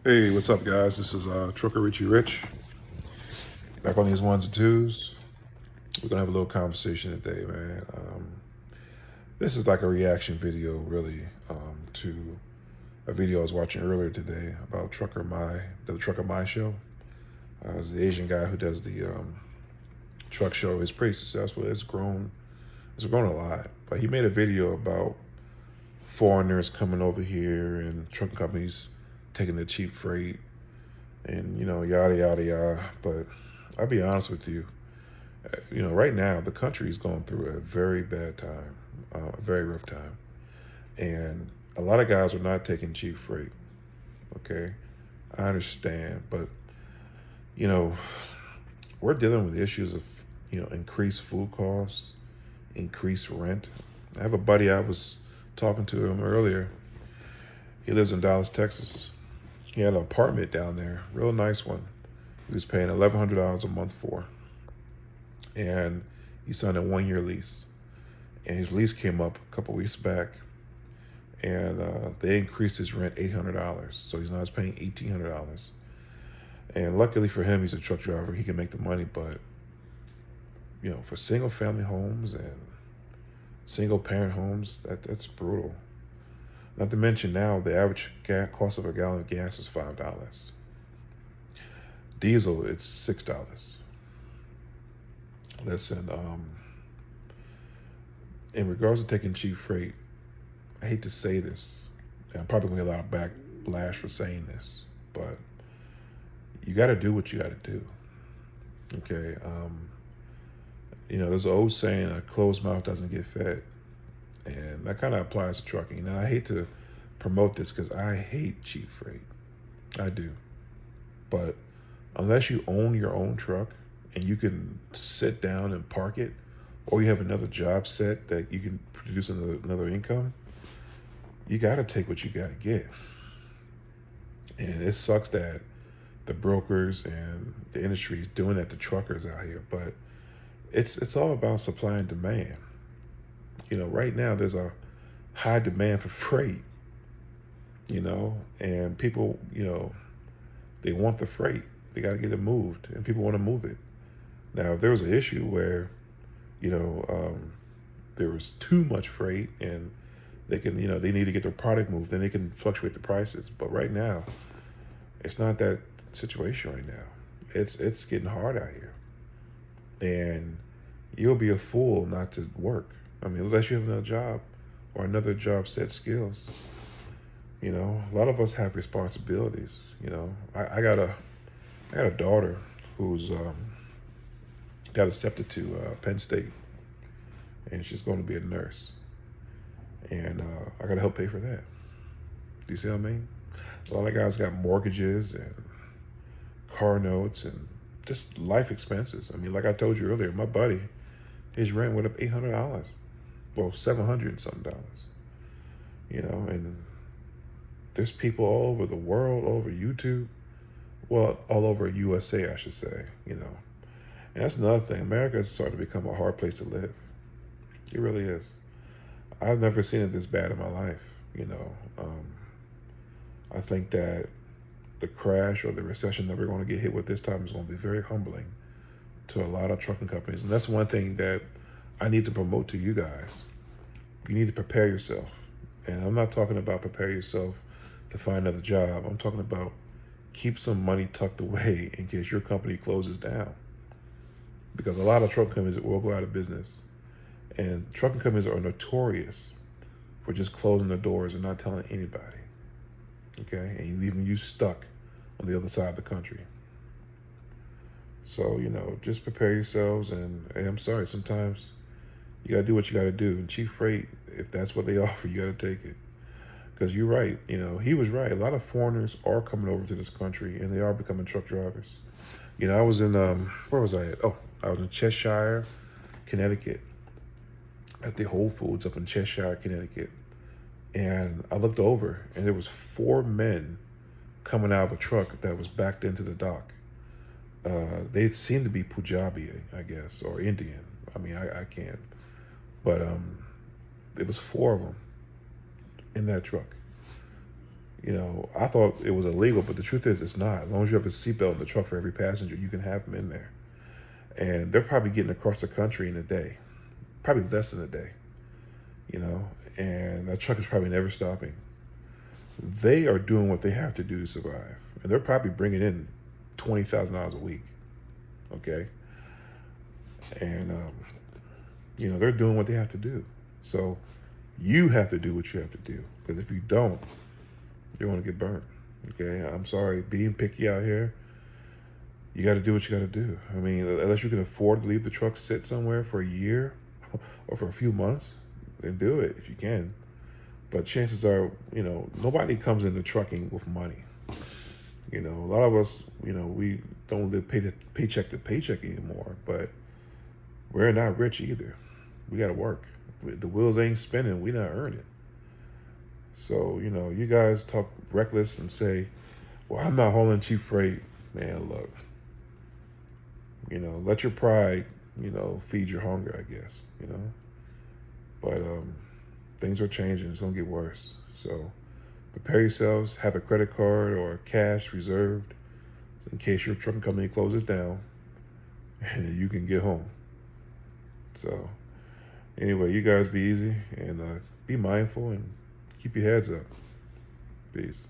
Hey, what's up, guys? This is Trucker Richie Rich. Back on these ones and twos. We're gonna have a little conversation today, man. This is like a reaction video, really, to a video I was watching earlier today about the Trucker My show. It's the Asian guy who does the truck show. It's pretty successful. It's grown a lot. But he made a video about foreigners coming over here and trucking companies taking the cheap freight and yada yada yada. But I'll be honest with you, right now the country is going through a very bad time, a very rough time, and a lot of guys are not taking cheap freight. Okay, I understand, but you know we're dealing with issues of increased food costs, increased rent. I have a buddy, I was talking to him earlier. He lives in Dallas, Texas. He had an apartment down there, real nice one. He was paying $1,100 a month for, and he signed a 1-year lease. And his lease came up a couple weeks back, and they increased his rent $800. So he's now paying $1,800. And luckily for him, he's a truck driver. He can make the money, but for single family homes and single parent homes, that's brutal. Not to mention now the average cost of a gallon of gas is $5. Diesel, it's $6. Listen, in regards to taking cheap freight, I hate to say this, and I'm probably going to get a lot of backlash for saying this, but you got to do what you got to do. Okay, there's an old saying, a closed mouth doesn't get fed. And that kind of applies to trucking. Now, I hate to promote this because I hate cheap freight. I do. But unless you own your own truck and you can sit down and park it, or you have another job set that you can produce another income, you got to take what you got to get. And it sucks that the brokers and the industry is doing that to truckers out here. But it's all about supply and demand. Right now there's a high demand for freight, and people, they want the freight. They got to get it moved, and people want to move it. Now, if there was an issue where, there was too much freight and they can, they need to get their product moved, then they can fluctuate the prices. But right now, it's not that situation right now. It's getting hard out here. And you'll be a fool not to work. I mean, unless you have another job or another job set skills. A lot of us have responsibilities. I got a daughter who's got accepted to Penn State, and she's going to be a nurse. And I got to help pay for that. Do you see what I mean? A lot of guys got mortgages and car notes and just life expenses. I mean, like I told you earlier, my buddy, his rent went up $800. Well, $700 and something dollars. And there's people all over the world, all over YouTube. Well, all over USA, I should say, And that's another thing. America is starting to become a hard place to live. It really is. I've never seen it this bad in my life, I think that the crash or the recession that we're going to get hit with this time is going to be very humbling to a lot of trucking companies. And that's one thing that I need to promote to you guys. You need to prepare yourself. And I'm not talking about prepare yourself to find another job. I'm talking about keep some money tucked away in case your company closes down. Because a lot of trucking companies will go out of business. And trucking companies are notorious for just closing their doors and not telling anybody. Okay? And leaving you stuck on the other side of the country. So, just prepare yourselves. And I'm sorry, sometimes you got to do what you got to do. And cheap freight, if that's what they offer, you got to take it. Because you're right. He was right. A lot of foreigners are coming over to this country, and they are becoming truck drivers. I was in, where was I at? Oh, I was in Cheshire, Connecticut, at the Whole Foods up in Cheshire, Connecticut. And I looked over, and there was 4 men coming out of a truck that was backed into the dock. They seemed to be Punjabi, I guess, or Indian. I mean, I can't. But it was 4 of them in that truck. You know, I thought it was illegal, but the truth is it's not. As long as you have a seatbelt in the truck for every passenger, you can have them in there. And they're probably getting across the country in a day, probably less than a day, you know, and that truck is probably never stopping. They are doing what they have to do to survive. And they're probably bringing in $20,000 a week, okay? And, you know, they're doing what they have to do. So you have to do what you have to do. Because if you don't, you're going to get burned, okay? I'm sorry, being picky out here, you got to do what you got to do. I mean, unless you can afford to leave the truck sit somewhere for a year or for a few months, then do it if you can. But chances are, you know, nobody comes into trucking with money. You know, a lot of us, you know, we don't live paycheck to paycheck anymore, but we're not rich either. We got to work. The wheels ain't spinning. We not earning. So, you know, you guys talk reckless and say, well, I'm not hauling cheap freight. Man, look, you know, let your pride, you know, feed your hunger, I guess, you know. But things are changing. It's going to get worse. So prepare yourselves. Have a credit card or cash reserved in case your trucking company closes down and then you can get home. So anyway, you guys be easy and be mindful and keep your heads up. Peace.